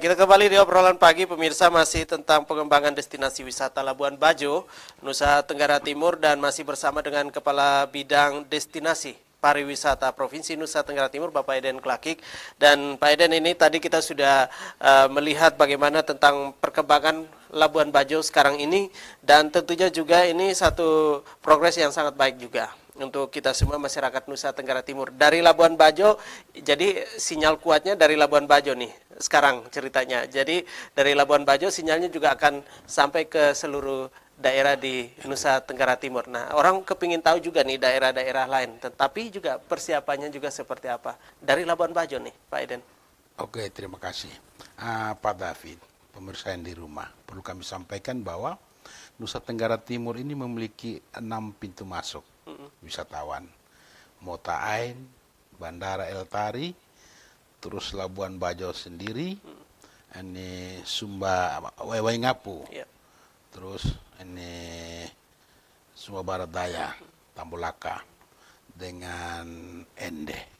Baik, kita kembali di obrolan pagi pemirsa masih tentang pengembangan destinasi wisata Labuan Bajo, Nusa Tenggara Timur dan masih bersama dengan Kepala Bidang Destinasi Pariwisata Provinsi Nusa Tenggara Timur Bapak Eden Klakik. Dan Pak Eden, ini tadi kita sudah melihat bagaimana tentang perkembangan Labuan Bajo sekarang ini dan tentunya juga ini satu progres yang sangat baik juga untuk kita semua masyarakat Nusa Tenggara Timur. Dari Labuan Bajo, jadi sinyal kuatnya dari Labuan Bajo nih sekarang ceritanya. Jadi dari Labuan Bajo sinyalnya juga akan sampai ke seluruh daerah di Nusa Tenggara Timur. Nah, orang kepingin tahu juga nih daerah-daerah lain, tetapi juga persiapannya juga seperti apa. Dari Labuan Bajo nih, Pak Eden. Oke, terima kasih. Pak David, pemirsa yang di rumah, perlu kami sampaikan bahwa Nusa Tenggara Timur ini memiliki 6 pintu masuk wisatawan. Mota Ain, Bandara El Tari, terus Labuan Bajo sendiri, ini Sumba Waingapu, terus ini Sumba Barat Daya, Tambulaka, dengan Ende.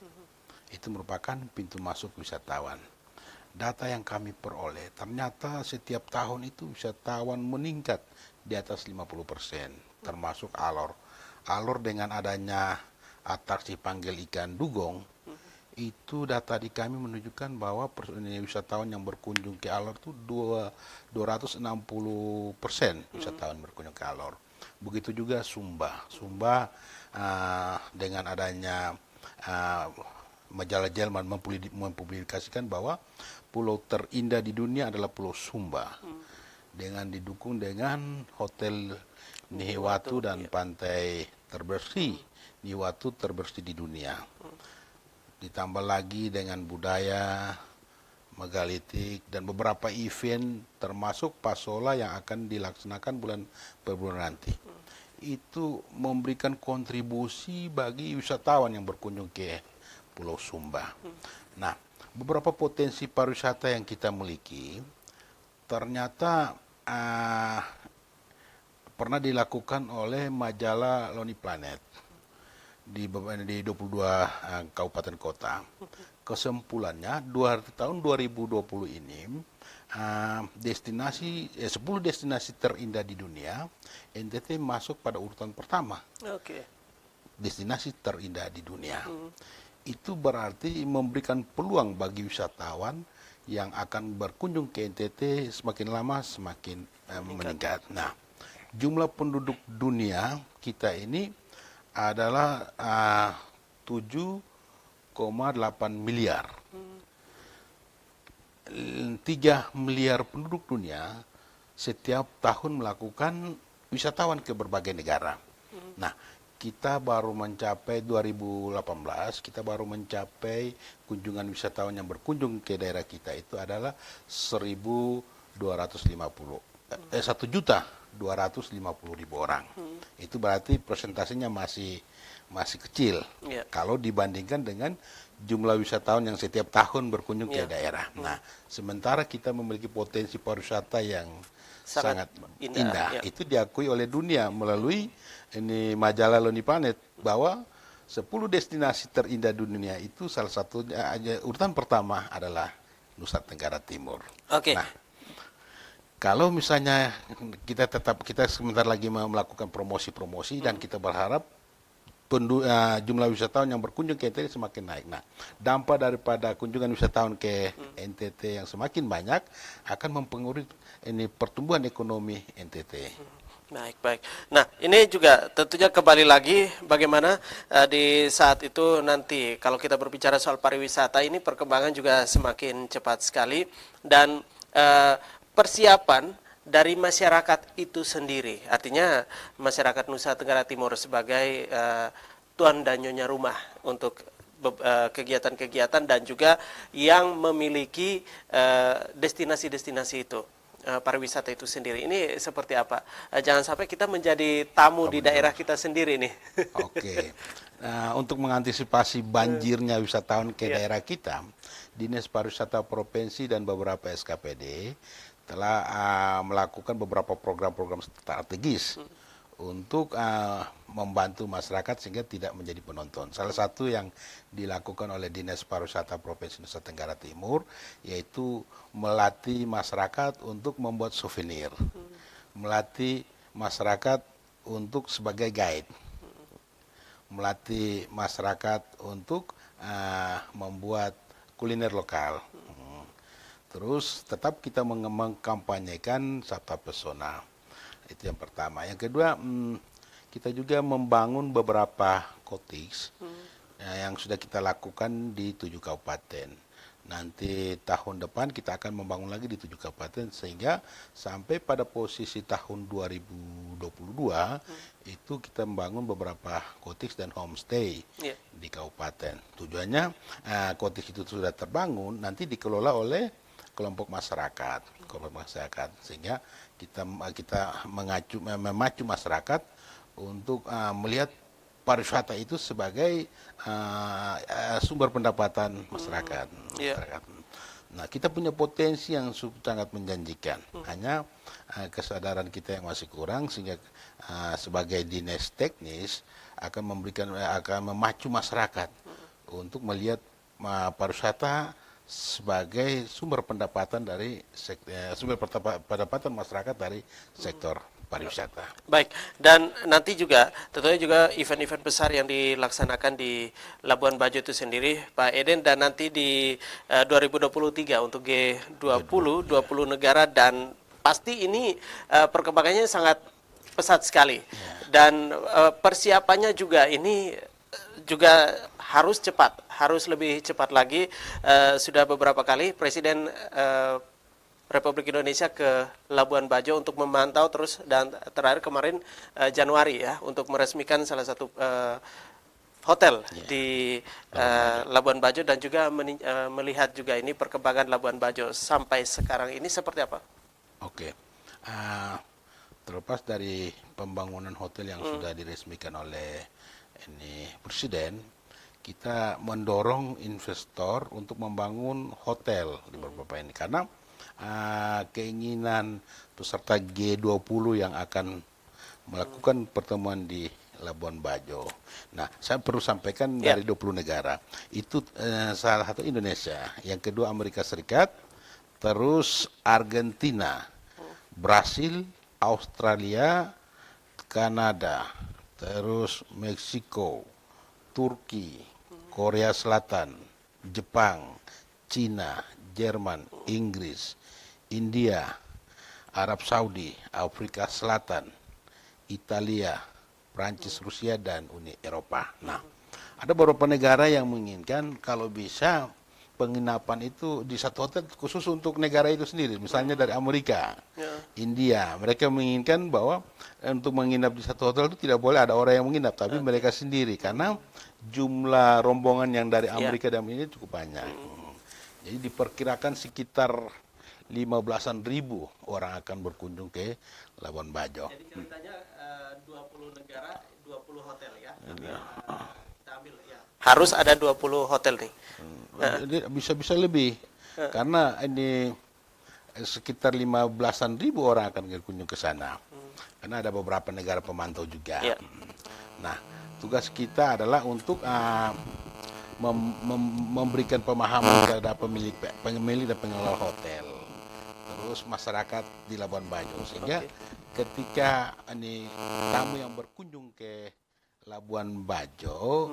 Itu merupakan pintu masuk wisatawan. Data yang kami peroleh, ternyata setiap tahun itu wisatawan meningkat di atas 50%, termasuk Alor. Alor dengan adanya atraksi panggil ikan dugong, itu data di kami menunjukkan bahwa wisatawan yang berkunjung ke Alor itu 260% wisatawan berkunjung ke Alor. Begitu juga Sumba. Sumba dengan adanya majalah Jerman mempublikasikan bahwa pulau terindah di dunia adalah Pulau Sumba, dengan didukung dengan Hotel Nihiwatu dan pantai terbersih Nihiwatu terbersih di dunia. Ditambah lagi dengan budaya megalitik dan beberapa event termasuk Pasola yang akan dilaksanakan bulan Februari nanti. Itu memberikan kontribusi bagi wisatawan yang berkunjung ke Pulau Sumba. Nah, beberapa potensi pariwisata yang kita miliki ternyata pernah dilakukan oleh majalah Lonely Planet di 22 kabupaten kota. Kesimpulannya, tahun 2020 ini 10 destinasi terindah di dunia, NTT masuk pada urutan pertama. Destinasi terindah di dunia. Itu berarti memberikan peluang bagi wisatawan yang akan berkunjung ke NTT semakin lama semakin meningkat. Nah, jumlah penduduk dunia kita ini adalah 7,8 miliar. 3 miliar penduduk dunia setiap tahun melakukan wisatawan ke berbagai negara. Nah, kita baru mencapai 2018, kita baru mencapai kunjungan wisatawan yang berkunjung ke daerah kita itu adalah 1.250.000 orang. Itu berarti presentasinya masih kecil kalau dibandingkan dengan jumlah wisatawan yang setiap tahun berkunjung ke daerah. Nah, sementara kita memiliki potensi pariwisata yang sangat indah. Itu diakui oleh dunia melalui ini majalah Lonely Planet bahwa 10 destinasi terindah dunia itu salah satunya urutan pertama adalah Nusa Tenggara Timur. Nah, kalau misalnya kita sebentar lagi melakukan promosi-promosi dan kita berharap jumlah wisatawan yang berkunjung ke NTT semakin naik. Nah, dampak daripada kunjungan wisatawan ke NTT yang semakin banyak akan mempengaruhi pertumbuhan ekonomi NTT. Baik. Nah, ini juga tentunya kembali lagi bagaimana di saat itu nanti kalau kita berbicara soal pariwisata ini perkembangan juga semakin cepat sekali dan persiapan dari masyarakat itu sendiri. Artinya masyarakat Nusa Tenggara Timur sebagai tuan dan nyonya rumah untuk kegiatan-kegiatan dan juga yang memiliki destinasi-destinasi itu. Pariwisata itu sendiri. Ini seperti apa? Jangan sampai kita menjadi tamu di daerah kita sendiri nih. Oke. Untuk mengantisipasi banjirnya wisatawan ke daerah kita, Dinas Pariwisata Provinsi dan beberapa SKPD telah melakukan beberapa program-program strategis untuk membantu masyarakat sehingga tidak menjadi penonton. Salah satu yang dilakukan oleh Dinas Pariwisata Provinsi Nusa Tenggara Timur yaitu melatih masyarakat untuk membuat souvenir, melatih masyarakat untuk sebagai guide, melatih masyarakat untuk membuat kuliner lokal. Terus tetap kita mengkampanyekan Sabta Pesona. Itu yang pertama. Yang kedua, kita juga membangun beberapa cottage yang sudah kita lakukan di 7 kabupaten. Nanti tahun depan kita akan membangun lagi di 7 kabupaten sehingga sampai pada posisi tahun 2022 itu kita membangun beberapa cottage dan homestay di kabupaten. Tujuannya cottage itu sudah terbangun nanti dikelola oleh kelompok masyarakat sehingga kita memacu masyarakat untuk melihat pariwisata itu sebagai sumber pendapatan masyarakat. Nah, kita punya potensi yang sangat menjanjikan. Hanya kesadaran kita yang masih kurang sehingga sebagai dinas teknis akan memacu masyarakat untuk melihat pariwisata sebagai sumber pendapatan masyarakat dari sektor pariwisata. Baik, dan nanti juga tentunya juga event-event besar yang dilaksanakan di Labuan Bajo itu sendiri, Pak Eden, dan nanti di 2023 untuk G20, 20 negara, dan pasti ini perkembangannya sangat pesat sekali. Dan persiapannya juga ini juga harus cepat, harus lebih cepat lagi. Sudah beberapa kali Presiden Republik Indonesia ke Labuan Bajo untuk memantau terus, dan terakhir kemarin Januari ya untuk meresmikan salah satu hotel di Labuan Bajo, dan juga melihat juga ini perkembangan Labuan Bajo sampai sekarang ini seperti apa? Oke. Terlepas dari pembangunan hotel yang sudah diresmikan oleh Presiden, kita mendorong investor untuk membangun hotel di beberapa ini karena keinginan peserta G20 yang akan melakukan pertemuan di Labuan Bajo. Nah, saya perlu sampaikan dari 20 negara. Itu salah satu Indonesia, yang kedua Amerika Serikat, terus Argentina, Brasil, Australia, Kanada, terus Meksiko, Turki, Korea Selatan, Jepang, Cina, Jerman, Inggris, India, Arab Saudi, Afrika Selatan, Italia, Prancis, Rusia, dan Uni Eropa. Nah, ada beberapa negara yang menginginkan kalau bisa penginapan itu di satu hotel khusus untuk negara itu sendiri. Misalnya dari Amerika, India, mereka menginginkan bahwa untuk menginap di satu hotel itu tidak boleh ada orang yang menginap, tapi mereka sendiri karena jumlah rombongan yang dari Amerika dan ini cukup banyak. Jadi diperkirakan sekitar 15.000 orang akan berkunjung ke Labuan Bajo. Jadi ceritanya 20 negara, 20 hotel ya. Kita ambil ya. Harus ada 20 hotel nih. Bisa lebih karena ini sekitar 15.000 orang akan berkunjung ke sana. Karena ada beberapa negara pemantau juga. Nah, tugas kita adalah untuk memberikan pemahaman kepada pemilik dan pengelola hotel, terus masyarakat di Labuan Bajo, sehingga ketika tamu yang berkunjung ke Labuan Bajo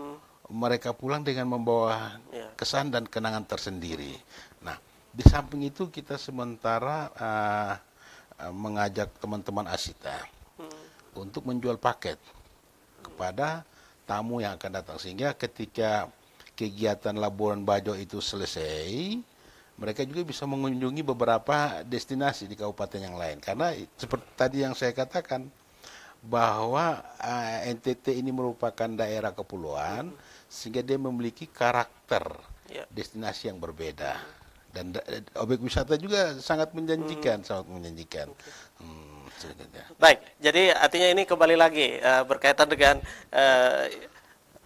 mereka pulang dengan membawa kesan dan kenangan tersendiri. Nah, di samping itu kita sementara mengajak teman-teman Asita untuk menjual paket kepada tamu yang akan datang, sehingga ketika kegiatan Labuan Bajo itu selesai, mereka juga bisa mengunjungi beberapa destinasi di kabupaten yang lain. Karena seperti tadi yang saya katakan, bahwa NTT ini merupakan daerah kepulauan, sehingga dia memiliki karakter destinasi yang berbeda. Dan objek wisata juga sangat menjanjikan, Baik, jadi artinya ini kembali lagi berkaitan dengan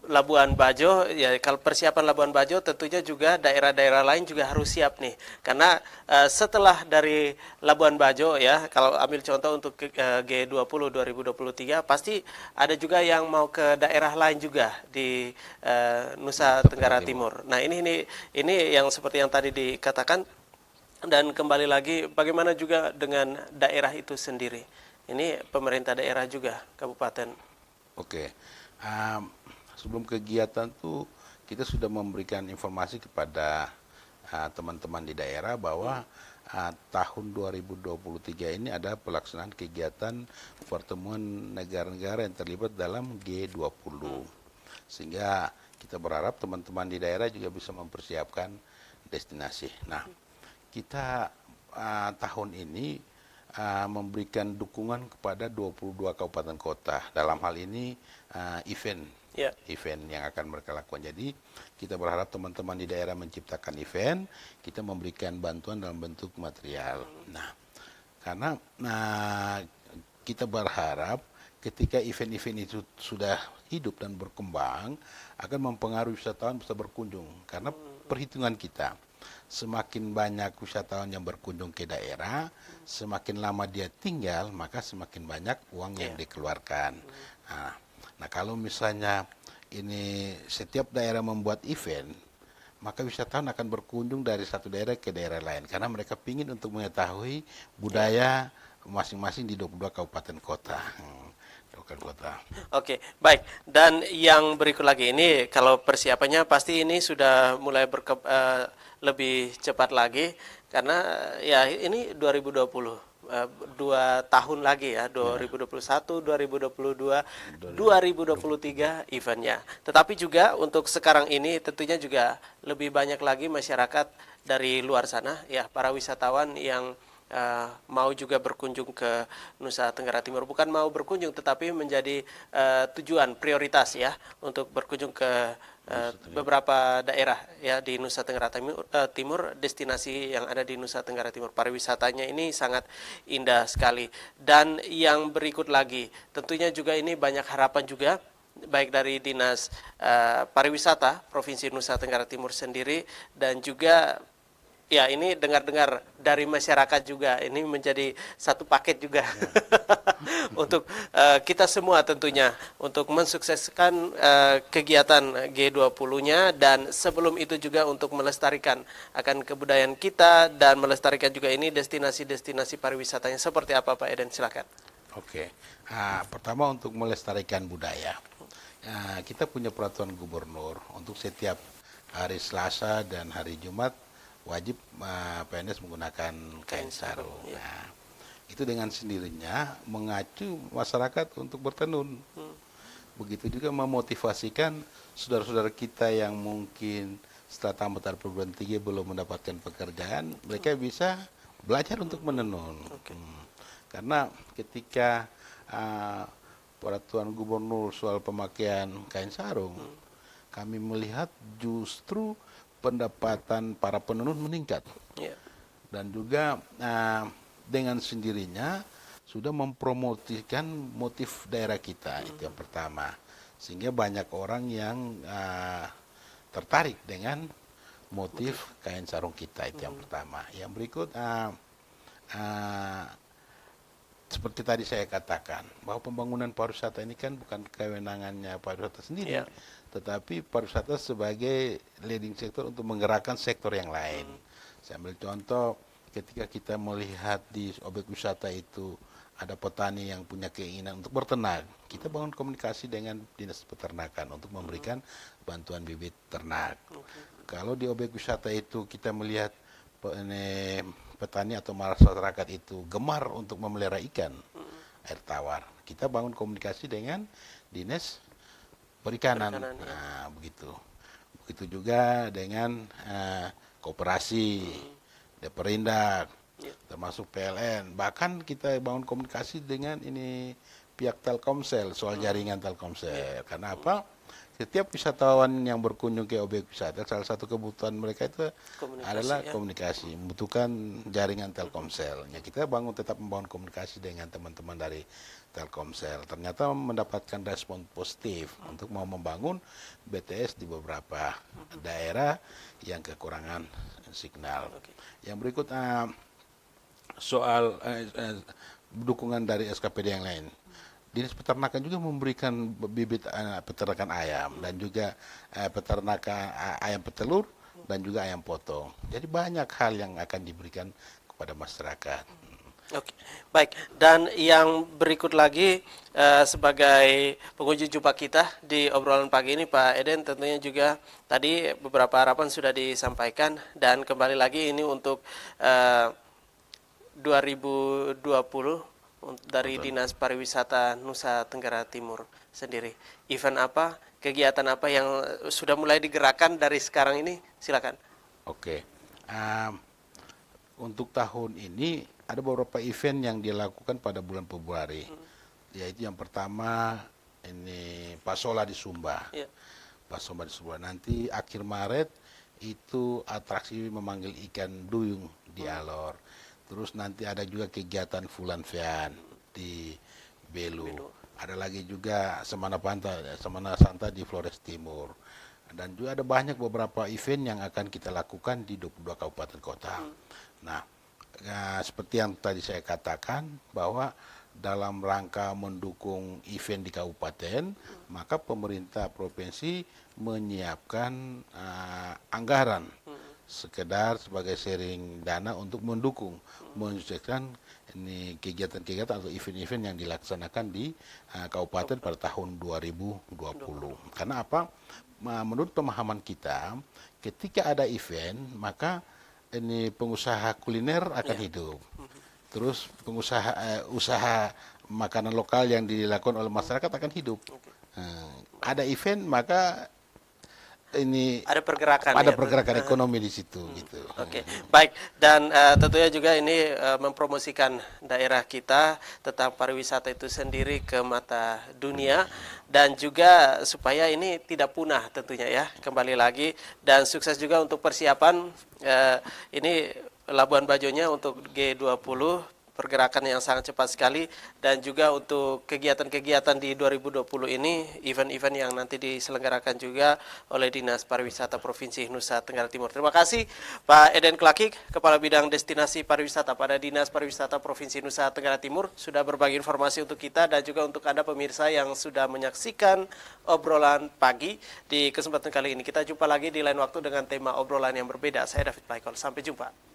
Labuan Bajo, ya kalau persiapan Labuan Bajo tentunya juga daerah-daerah lain juga harus siap nih. Karena setelah dari Labuan Bajo ya, kalau ambil contoh untuk G20 2023 pasti ada juga yang mau ke daerah lain juga di Nusa Tenggara Timur. Nah, ini yang seperti yang tadi dikatakan, dan kembali lagi bagaimana juga dengan daerah itu sendiri. Ini pemerintah daerah juga kabupaten. Oke. Sebelum kegiatan tuh kita sudah memberikan informasi kepada teman-teman di daerah bahwa tahun 2023 ini ada pelaksanaan kegiatan pertemuan negara-negara yang terlibat dalam G20. Sehingga kita berharap teman-teman di daerah juga bisa mempersiapkan destinasi. Nah, kita tahun ini memberikan dukungan kepada 22 kabupaten kota. Dalam hal ini event yang akan mereka lakukan. Jadi kita berharap teman-teman di daerah menciptakan event, kita memberikan bantuan dalam bentuk material. Nah, karena kita berharap ketika event-event itu sudah hidup dan berkembang, akan mempengaruhi wisatawan bisa berkunjung. Karena perhitungan kita, semakin banyak wisatawan yang berkunjung ke daerah, semakin lama dia tinggal, maka semakin banyak uang yang dikeluarkan. Nah, kalau misalnya ini setiap daerah membuat event, maka wisatawan akan berkunjung dari satu daerah ke daerah lain. Karena mereka ingin untuk mengetahui budaya masing-masing di 22 kabupaten kota. Oke, baik. Dan yang berikut lagi ini, kalau persiapannya pasti ini sudah mulai lebih cepat lagi, karena ya ini 2020, 2 tahun lagi ya, 2021, 2022, 2023 eventnya. Tetapi juga untuk sekarang ini tentunya juga lebih banyak lagi masyarakat dari luar sana, ya para wisatawan yang mau juga berkunjung ke Nusa Tenggara Timur. Bukan mau berkunjung, tetapi menjadi tujuan prioritas ya untuk berkunjung ke beberapa daerah ya di Nusa Tenggara Timur, destinasi yang ada di Nusa Tenggara Timur. Pariwisatanya ini sangat indah sekali. Dan yang berikut lagi, tentunya juga ini banyak harapan juga baik dari Dinas Pariwisata Provinsi Nusa Tenggara Timur sendiri, dan juga ya ini dengar-dengar dari masyarakat juga, ini menjadi satu paket juga untuk kita semua tentunya untuk mensukseskan kegiatan G20-nya, dan sebelum itu juga untuk melestarikan akan kebudayaan kita dan melestarikan juga ini destinasi-destinasi pariwisatanya. Seperti apa Pak Eden, silakan. Oke. Pertama untuk melestarikan budaya. Kita punya peraturan gubernur untuk setiap hari Selasa dan hari Jumat wajib PNS menggunakan kain sarung. Nah, itu dengan sendirinya mengacu masyarakat untuk bertenun. Begitu juga memotivasikan saudara-saudara kita yang mungkin setelah tamat perguruan tinggi belum mendapatkan pekerjaan, mereka bisa belajar untuk menenun. Karena ketika peraturan gubernur soal pemakaian kain sarung, kami melihat justru pendapatan para penenun meningkat. Dan juga dengan sendirinya sudah mempromosikan motif daerah kita, itu yang pertama. Sehingga banyak orang yang tertarik dengan motif kain sarung kita, itu yang pertama. Yang berikut, seperti tadi saya katakan, bahwa pembangunan pariwisata ini kan bukan kewenangannya pariwisata sendiri, tetapi pariwisata sebagai leading sektor untuk menggerakkan sektor yang lain. Saya ambil contoh, ketika kita melihat di objek wisata itu ada petani yang punya keinginan untuk berternak, kita bangun komunikasi dengan dinas peternakan untuk memberikan bantuan bibit ternak. Kalau di objek wisata itu kita melihat petani atau masyarakat itu gemar untuk memelihara ikan air tawar, kita bangun komunikasi dengan dinas perikanan. Nah, begitu juga dengan koperasi, Deperindak, termasuk PLN. Bahkan kita bangun komunikasi dengan ini pihak Telkomsel soal jaringan Telkomsel. Karena apa? setiap wisatawan yang berkunjung ke objek wisata, salah satu kebutuhan mereka itu Komunikasi, adalah ya. komunikasi, membutuhkan jaringan Telkomsel. Ya, kita tetap membangun komunikasi dengan teman-teman dari Telkomsel. Ternyata mendapatkan respon positif untuk mau membangun BTS di beberapa daerah yang kekurangan signal. Yang berikut soal dukungan dari SKPD yang lain. Dinas Peternakan juga memberikan bibit peternakan ayam dan juga peternakan ayam petelur dan juga ayam potong. Jadi banyak hal yang akan diberikan kepada masyarakat. Oke, baik. Dan yang berikut lagi sebagai pengunjung jumpa kita di obrolan pagi ini, Pak Eden, tentunya juga tadi beberapa harapan sudah disampaikan dan kembali lagi ini untuk 2020 dari Dinas Pariwisata Nusa Tenggara Timur sendiri. Event apa, kegiatan apa yang sudah mulai digerakkan dari sekarang ini? Silakan. Oke. Untuk tahun ini ada beberapa event yang dilakukan pada bulan Februari. Yaitu yang pertama ini Pasola di Sumba. Ya. Pasola di Sumba. Nanti akhir Maret itu atraksi memanggil ikan duyung di Alor. Terus nanti ada juga kegiatan Fulan Fian di Belu. Ada lagi juga Semana Santa di Flores Timur. Dan juga ada banyak beberapa event yang akan kita lakukan di 22 kabupaten kota. Nah, seperti yang tadi saya katakan bahwa dalam rangka mendukung event di kabupaten, maka pemerintah provinsi menyiapkan anggaran sekedar sebagai sharing dana untuk mendukung menyukseskan ini kegiatan-kegiatan atau event-event yang dilaksanakan di kabupaten pada tahun 2020. Karena apa? Menurut pemahaman kita, ketika ada event maka ini pengusaha kuliner akan hidup. Terus usaha makanan lokal yang dilakukan oleh masyarakat akan hidup. Ada event maka ini ada pergerakan ekonomi di situ gitu. Oke, baik. Dan tentunya juga ini mempromosikan daerah kita tentang pariwisata itu sendiri ke mata dunia dan juga supaya ini tidak punah tentunya ya. Kembali lagi dan sukses juga untuk persiapan ini Labuan Bajonya untuk G20, pergerakan yang sangat cepat sekali, dan juga untuk kegiatan-kegiatan di 2020 ini, event-event yang nanti diselenggarakan juga oleh Dinas Pariwisata Provinsi Nusa Tenggara Timur. Terima kasih Pak Eden Klakik, Kepala Bidang Destinasi Pariwisata pada Dinas Pariwisata Provinsi Nusa Tenggara Timur, sudah berbagi informasi untuk kita dan juga untuk Anda pemirsa yang sudah menyaksikan obrolan pagi. Di kesempatan kali ini kita jumpa lagi di lain waktu dengan tema obrolan yang berbeda. Saya David Michael, sampai jumpa.